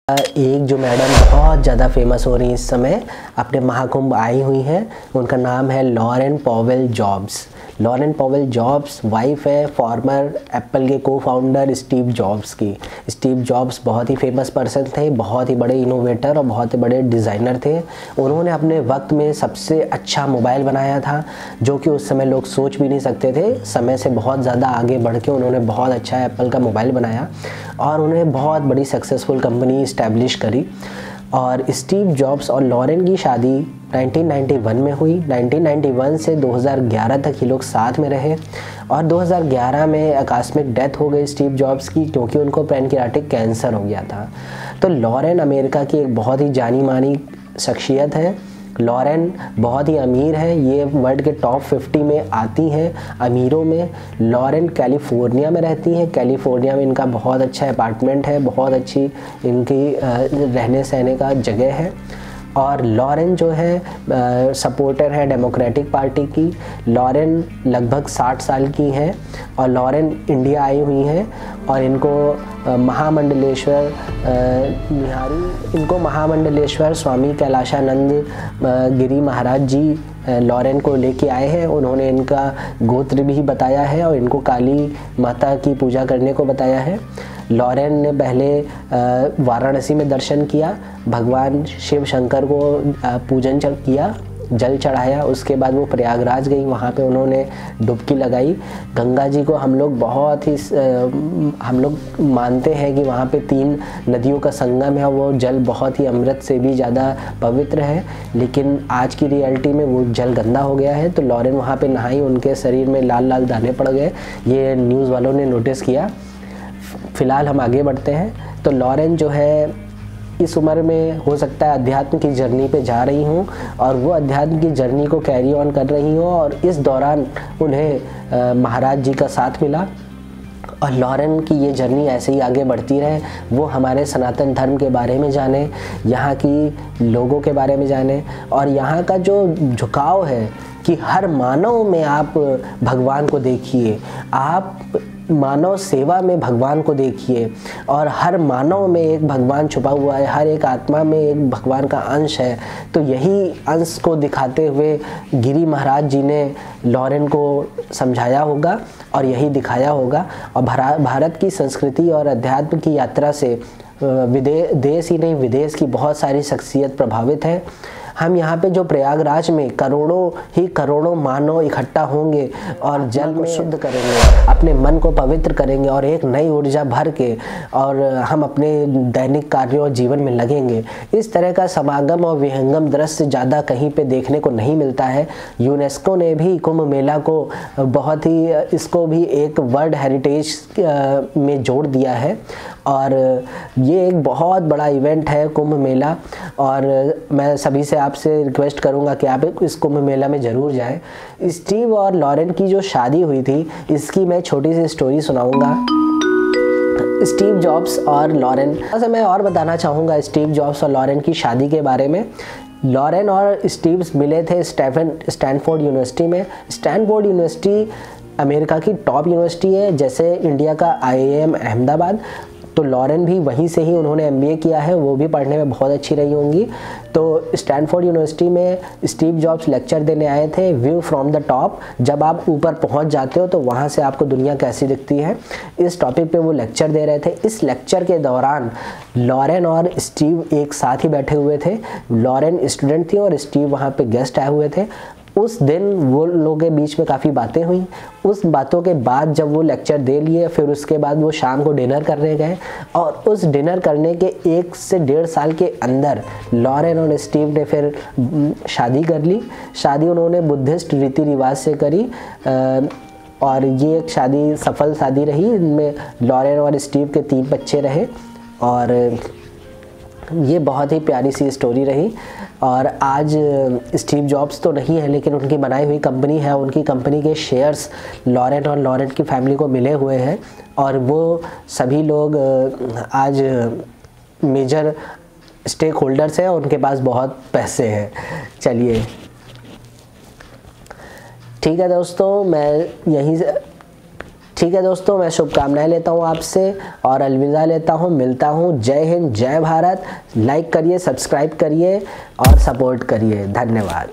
एक जो मैडम बहुत ज़्यादा फेमस हो रही हैं इस समय, अपने महाकुंभ आई हुई हैं, उनका नाम है Lauren Powell Jobs. Lauren Powell Jobs wife है फॉर्मर एप्पल के को फाउंडर स्टीव जॉब्स की। स्टीव जॉब्स बहुत ही फेमस पर्सन थे, बहुत ही बड़े इनोवेटर और बहुत ही बड़े डिज़ाइनर थे। उन्होंने अपने वक्त में सबसे अच्छा मोबाइल बनाया था, जो कि उस समय लोग सोच भी नहीं सकते थे। समय से बहुत ज़्यादा आगे बढ़ के उन्होंने बहुत अच्छा एप्पल का मोबाइल बनाया और उन्हें बहुत बड़ी सक्सेसफुल कंपनी इस्टेब्लिश करी। और स्टीव जॉब्स और लॉरेन की शादी 1991 में हुई। 1991 से 2011 तक ये लोग साथ में रहे और 2011 में आकस्मिक डेथ हो गई स्टीव जॉब्स की, क्योंकि उनको पैनक्रियाटिक कैंसर हो गया था। तो लॉरेन अमेरिका की एक बहुत ही जानी मानी शख्सियत है। लॉरेन बहुत ही अमीर है, ये वर्ल्ड के टॉप 50 में आती हैं अमीरों में। लॉरेन कैलिफोर्निया में रहती हैं। कैलिफोर्निया में इनका बहुत अच्छा अपार्टमेंट है, बहुत अच्छी इनकी रहने सहने का जगह है। और लॉरेन जो है सपोर्टर है डेमोक्रेटिक पार्टी की। लॉरेन लगभग 60 साल की हैं और लॉरेन इंडिया आई हुई हैं और इनको महामंडलेश्वर स्वामी कैलाशानंद गिरी महाराज जी लॉरेन को लेके आए हैं। उन्होंने इनका गोत्र भी बताया है और इनको काली माता की पूजा करने को बताया है। लॉरेन ने पहले वाराणसी में दर्शन किया, भगवान शिव शंकर को पूजन किया, जल चढ़ाया। उसके बाद वो प्रयागराज गई, वहाँ पे उन्होंने डुबकी लगाई। गंगा जी को हम लोग मानते हैं कि वहाँ पे 3 नदियों का संगम है, वो जल बहुत ही अमृत से भी ज़्यादा पवित्र है। लेकिन आज की रियलिटी में वो जल गंदा हो गया है। तो लॉरेन वहाँ पे नहाई, उनके शरीर में लाल लाल दाने पड़ गए, ये न्यूज़ वालों ने नोटिस किया। फ़िलहाल हम आगे बढ़ते हैं। तो लॉरेन जो है इस उम्र में हो सकता है अध्यात्म की जर्नी पे जा रही हूँ और वो अध्यात्म की जर्नी को कैरी ऑन कर रही हूँ और इस दौरान उन्हें महाराज जी का साथ मिला। और लॉरेन की ये जर्नी ऐसे ही आगे बढ़ती रहे, वो हमारे सनातन धर्म के बारे में जाने, यहाँ की लोगों के बारे में जाने और यहाँ का जो झुकाव है कि हर मानव में आप भगवान को देखिए, आप मानव सेवा में भगवान को देखिए और हर मानव में एक भगवान छुपा हुआ है, हर एक आत्मा में एक भगवान का अंश है। तो यही अंश को दिखाते हुए गिरी महाराज जी ने लॉरेन को समझाया होगा और यही दिखाया होगा। और भारत की संस्कृति और अध्यात्म की यात्रा से देश ही नहीं विदेश की बहुत सारी शख्सियत प्रभावित है। हम यहाँ पे जो प्रयागराज में करोड़ों मानव इकट्ठा होंगे और जल को शुद्ध करेंगे, अपने मन को पवित्र करेंगे और एक नई ऊर्जा भर के और हम अपने दैनिक कार्यों और जीवन में लगेंगे। इस तरह का समागम और विहंगम दृश्य ज़्यादा कहीं पे देखने को नहीं मिलता है। यूनेस्को ने भी कुंभ मेला को बहुत ही इसको भी एक वर्ल्ड हेरिटेज में जोड़ दिया है और ये एक बहुत बड़ा इवेंट है कुंभ मेला। और मैं सभी से आपसे रिक्वेस्ट करूंगा कि आप इस कुंभ मेला में ज़रूर जाएं। स्टीव और लॉरेन की जो शादी हुई थी, इसकी मैं छोटी सी स्टोरी सुनाऊंगा। स्टीव जॉब्स और लॉरेन, ऐसे मैं और बताना चाहूँगा स्टीव जॉब्स और लॉरेन की शादी के बारे में। लॉरेन और स्टीव मिले थे स्टैनफोर्ड यूनिवर्सिटी में। स्टैनफोर्ड यूनिवर्सिटी अमेरिका की टॉप यूनिवर्सिटी है, जैसे इंडिया का IIM अहमदाबाद। तो लॉरेन भी वहीं से ही उन्होंने MBA किया है, वो भी पढ़ने में बहुत अच्छी रही होंगी। तो स्टैनफोर्ड यूनिवर्सिटी में स्टीव जॉब्स लेक्चर देने आए थे, व्यू फ्रॉम द टॉप। जब आप ऊपर पहुंच जाते हो तो वहां से आपको दुनिया कैसी दिखती है, इस टॉपिक पे वो लेक्चर दे रहे थे। इस लेक्चर के दौरान लॉरेन और स्टीव एक साथ ही बैठे हुए थे। लॉरेन स्टूडेंट थी और स्टीव वहाँ पे गेस्ट आए हुए थे। उस दिन वो लोगों के बीच में काफ़ी बातें हुई। उस बातों के बाद जब वो लेक्चर दे लिए, फिर उसके बाद वो शाम को डिनर करने गए और उस डिनर करने के 1 से 1.5 साल के अंदर लॉरेन और स्टीव ने फिर शादी कर ली। शादी उन्होंने बुद्धिस्ट रीति रिवाज से करी और ये एक शादी सफल शादी रही। इनमें लॉरेन और स्टीव के 3 बच्चे रहे और ये बहुत ही प्यारी सी स्टोरी रही। और आज स्टीव जॉब्स तो नहीं है, लेकिन उनकी बनाई हुई कंपनी है, उनकी कंपनी के शेयर्स लॉरेन और लॉरेन की फैमिली को मिले हुए हैं और वो सभी लोग आज मेजर स्टेक होल्डर्स हैं, उनके पास बहुत पैसे हैं। चलिए ठीक है दोस्तों, मैं यहीं ठीक है दोस्तों, मैं शुभकामनाएं लेता हूँ आपसे और अलविदा लेता हूँ। मिलता हूँ। जय हिंद, जय भारत। लाइक करिए, सब्सक्राइब करिए और सपोर्ट करिए। धन्यवाद।